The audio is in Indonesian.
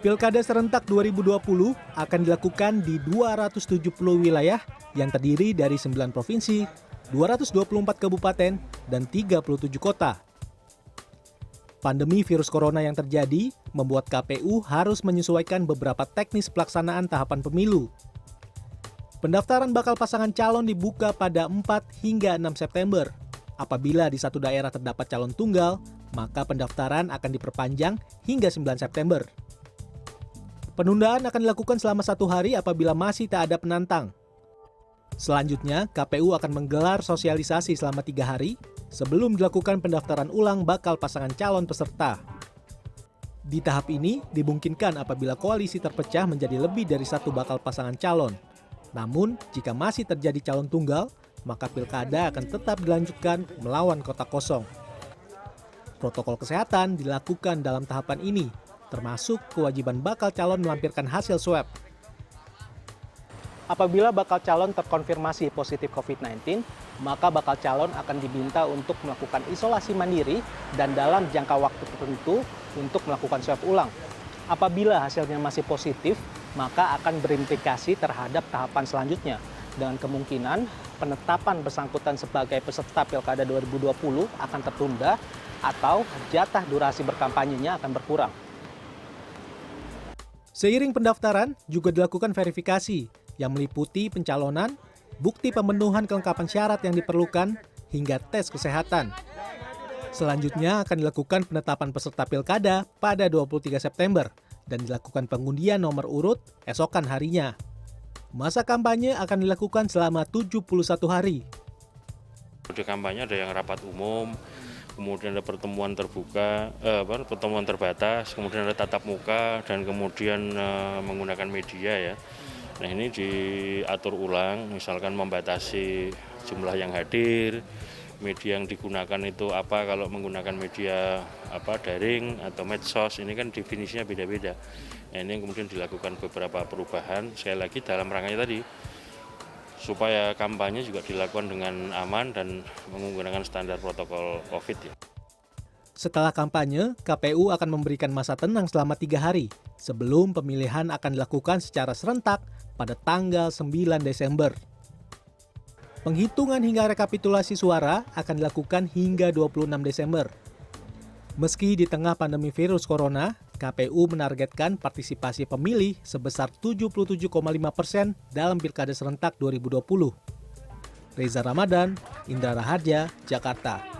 Pilkada serentak 2020 akan dilakukan di 270 wilayah yang terdiri dari 9 provinsi, 224 kabupaten, dan 37 kota. Pandemi virus corona yang terjadi membuat KPU harus menyesuaikan beberapa teknis pelaksanaan tahapan pemilu. Pendaftaran bakal pasangan calon dibuka pada 4 hingga 6 September. Apabila di satu daerah terdapat calon tunggal, maka pendaftaran akan diperpanjang hingga 9 September. Penundaan akan dilakukan selama 1 hari apabila masih tak ada penantang. Selanjutnya, KPU akan menggelar sosialisasi selama 3 hari sebelum dilakukan pendaftaran ulang bakal pasangan calon peserta. Di tahap ini, dimungkinkan apabila koalisi terpecah menjadi lebih dari 1 bakal pasangan calon. Namun, jika masih terjadi calon tunggal, maka pilkada akan tetap dilanjutkan melawan kota kosong. Protokol kesehatan dilakukan dalam tahapan ini, termasuk kewajiban bakal calon melampirkan hasil swab. Apabila bakal calon terkonfirmasi positif COVID-19, maka bakal calon akan diminta untuk melakukan isolasi mandiri dan dalam jangka waktu tertentu untuk melakukan swab ulang. Apabila hasilnya masih positif, maka akan berimplikasi terhadap tahapan selanjutnya, dengan kemungkinan penetapan bersangkutan sebagai peserta Pilkada 2020 akan tertunda atau jatah durasi berkampanyenya akan berkurang. Seiring pendaftaran, juga dilakukan verifikasi yang meliputi pencalonan, bukti pemenuhan kelengkapan syarat yang diperlukan, hingga tes kesehatan. Selanjutnya akan dilakukan penetapan peserta pilkada pada 23 September dan dilakukan pengundian nomor urut esokan harinya. Masa kampanye akan dilakukan selama 71 hari. Di kampanye ada yang rapat umum, kemudian ada pertemuan terbuka, pertemuan terbatas, kemudian ada tatap muka, dan kemudian menggunakan media ya. Nah ini diatur ulang, misalkan membatasi jumlah yang hadir, media yang digunakan itu apa, kalau menggunakan media daring atau medsos, ini kan definisinya beda-beda. Nah ini yang kemudian dilakukan beberapa perubahan, sekali lagi dalam rangkanya tadi, supaya kampanye juga dilakukan dengan aman dan menggunakan standar protokol COVID ya. Setelah kampanye, KPU akan memberikan masa tenang selama 3 hari sebelum pemilihan akan dilakukan secara serentak pada tanggal 9 Desember. Penghitungan hingga rekapitulasi suara akan dilakukan hingga 26 Desember. Meski di tengah pandemi virus corona, KPU menargetkan partisipasi pemilih sebesar 77,5% dalam Pilkada serentak 2020. Reza Ramadan, Indra Raharja, Jakarta.